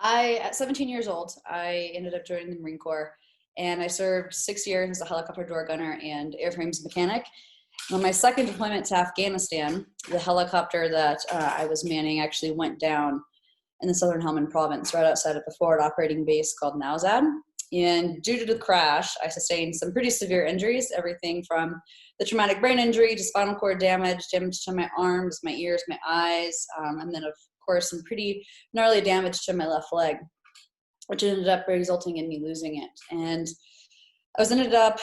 At 17 years old, I ended up joining the Marine Corps, and I served 6 years as a helicopter door gunner and airframes mechanic. On my second deployment to Afghanistan, the helicopter that I was manning actually went down in the southern Helmand province, right outside of the forward operating base called Nowzad. And due to the crash, I sustained some pretty severe injuries, everything from the traumatic brain injury to spinal cord damage to my arms, my ears, my eyes, and then, of course, some pretty gnarly damage to my left leg, which ended up resulting in me losing it. And I ended up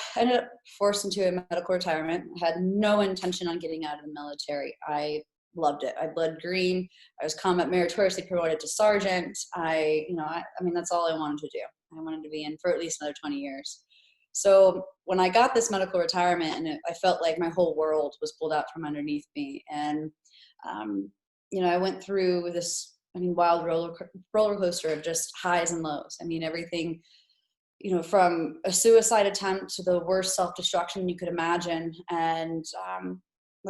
forced into a medical retirement. I had no intention on getting out of the military. I loved it. I bled green. I was combat meritoriously promoted to sergeant. I mean, that's all I wanted to do. I wanted to be in for at least another 20 years. So when I got this medical retirement, I felt like my whole world was pulled out from underneath me. And, I went through this, wild roller coaster of just highs and lows. I mean, everything, from a suicide attempt to the worst self-destruction you could imagine. And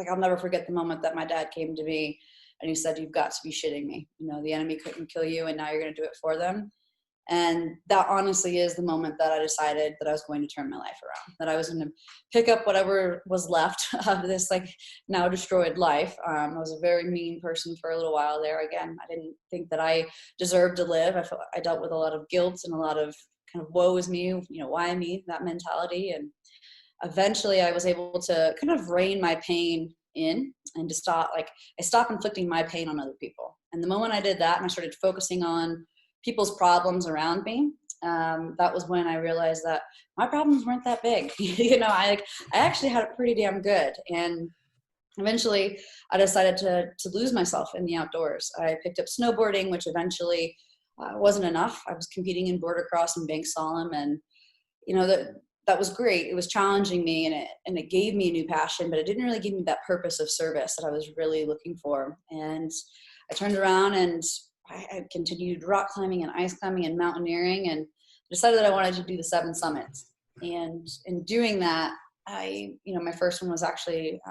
I'll never forget the moment that my dad came to me and he said, "You've got to be shitting me. The enemy couldn't kill you and now you're going to do it for them." And that honestly is the moment that I decided that I was going to turn my life around, that I was going to pick up whatever was left of this now destroyed life. I was a very mean person for a little while there. Again, I didn't think that I deserved to live. I dealt with a lot of guilt and a lot of kind of woe is me, why me, that mentality. And eventually I was able to kind of rein my pain in and to I stopped inflicting my pain on other people. And the moment I did that and I started focusing on people's problems around me, that was when I realized that my problems weren't that big. I actually had it pretty damn good. And eventually I decided to lose myself in the outdoors. I picked up snowboarding, which eventually wasn't enough. I was competing in border cross and bank slalom, and that was great. It was challenging me, and it gave me a new passion, but it didn't really give me that purpose of service that I was really looking for. And I turned around and I continued rock climbing and ice climbing and mountaineering, and decided that I wanted to do the 7 summits. And in doing that, my first one was actually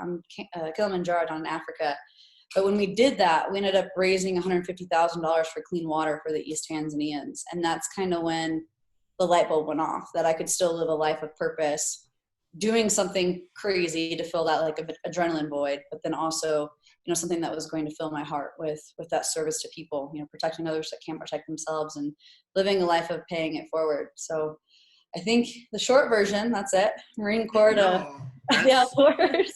Kilimanjaro down in Africa. But when we did that, we ended up raising $150,000 for clean water for the East Tanzanians. And that's kind of when the light bulb went off, that I could still live a life of purpose, doing something crazy to fill that adrenaline void, but then also, something that was going to fill my heart with that service to people, protecting others that can't protect themselves and living a life of paying it forward. So I think the short version, that's it. Marine Corps to the outdoors.